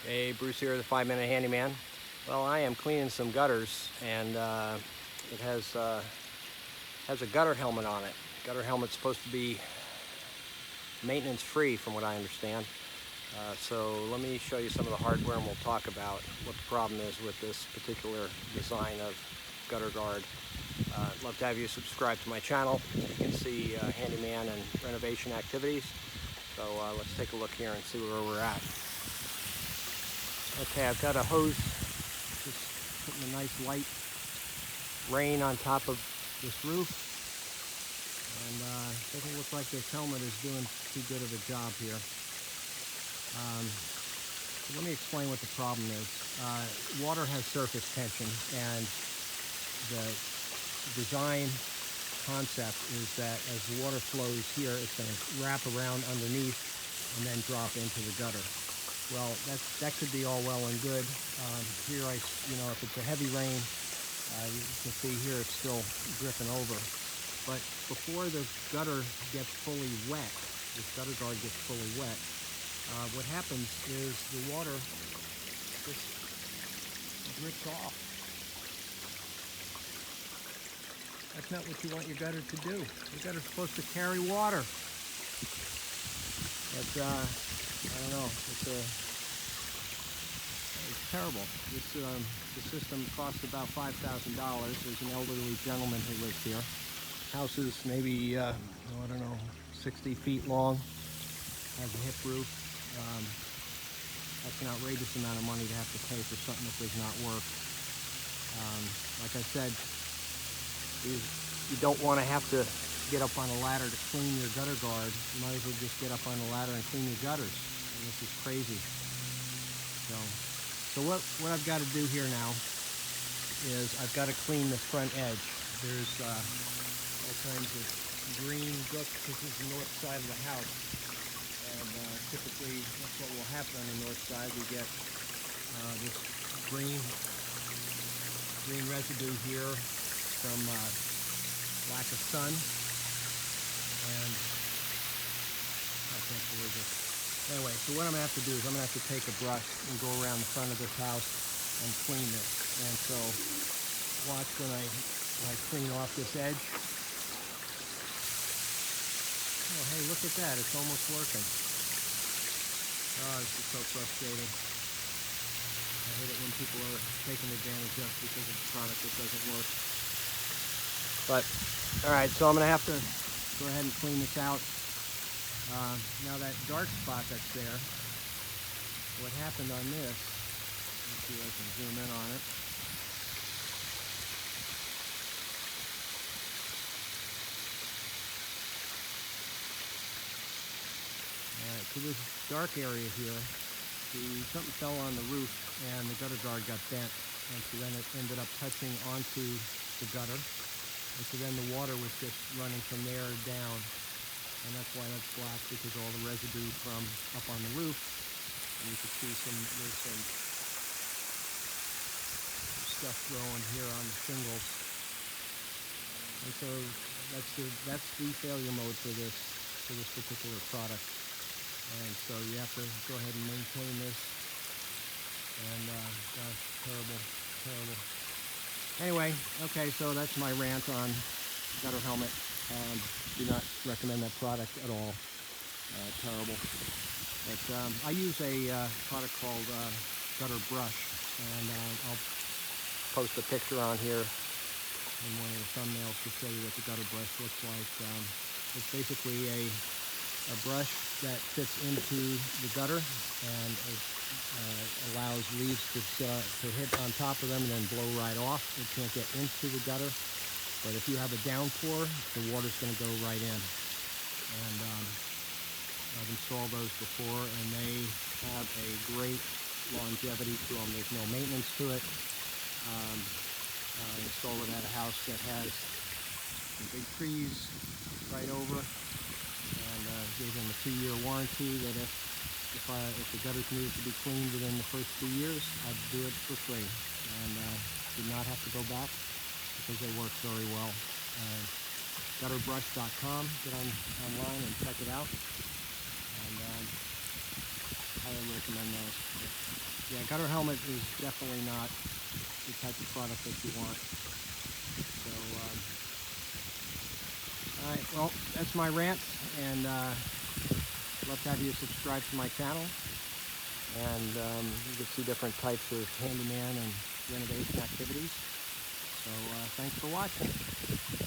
Hey, Bruce here, the 5-Minute Handyman. Well, I am cleaning some gutters, and it has a gutter helmet on it. Gutter helmet's supposed to be maintenance free, from what I understand. So let me show you some of the hardware, and we'll talk about what the problem is with this particular design of gutter guard. I'd love to have you subscribe to my channel. You can see handyman and renovation activities. So let's take a look here and see where we're at. Okay, I've got a hose just putting a nice light rain on top of this roof, and it doesn't look like this helmet is doing too good of a job here. So let me explain what the problem is. Water has surface tension, and the design concept is that as the water flows here, it's going to wrap around underneath and then drop into the gutter. Well, that could be all well and good. Here, if it's a heavy rain, you can see here it's still dripping over. But before the gutter gets fully wet, this gutter guard gets fully wet, what happens is the water just drips off. That's not what you want your gutter to do. Your gutter's supposed to carry water. But I don't know. It's terrible. The system costs about $5,000. There's an elderly gentleman who lives here. House is maybe I don't know, 60 feet long. Has a hip roof. That's an outrageous amount of money to have to pay for something that does not work. Like I said, you don't want to have to get up on a ladder to clean your gutter guard. You might as well just get up on the ladder and clean your gutters. And this is crazy. So what I've got to do here now is I've got to clean the front edge. There's all kinds of green brooks. This is the north side of the house. And typically that's what will happen on the north side. We get this green residue here from lack of sun. And I can't believe it. Anyway, so what I'm going to have to do is I'm going to have to take a brush and go around the front of this house and clean this. And so watch when I clean off this edge. Oh, hey, look at that. It's almost working. Oh, this is so frustrating. I hate it when people are taken advantage of because of a product that doesn't work. But, all right, so I'm going to have to go ahead and clean this out. Now that dark spot that's there, what happened on this, let's see if I can zoom in on it. Alright, so this dark area here, something fell on the roof and the gutter guard got bent, and so then it ended up touching onto the gutter. And so then the water was just running from there down, and that's why that's black, because all the residue from up on the roof. And you can see there's some stuff growing here on the shingles. And so that's the failure mode for this particular product. And so you have to go ahead and maintain this. And gosh, terrible. Anyway, okay, so that's my rant on gutter helmet. Do not recommend that product at all. Terrible. But I use a product called Gutter Brush, and I'll post a picture on here in one of the thumbnails to show you what the gutter brush looks like. It's basically a brush that fits into the gutter, and it allows leaves to hit on top of them and then blow right off. It can't get into the gutter, but if you have a downpour, the water's going to go right in. And I've installed those before, and they have a great longevity to them. There's no maintenance to it. I installed it at a house that has some big trees right over, and gave them a 2-year warranty that if the gutters needed to be cleaned within the first 2 years, I'd do it for free, and did not have to go back because they work very well. Gutterbrush.com, get online and check it out, and I would recommend those. gutter helmet is definitely not the type of product that you want. So, all right, well, that's my rant, and love to have you subscribe to my channel, and you can see different types of handyman and renovation activities. So thanks for watching.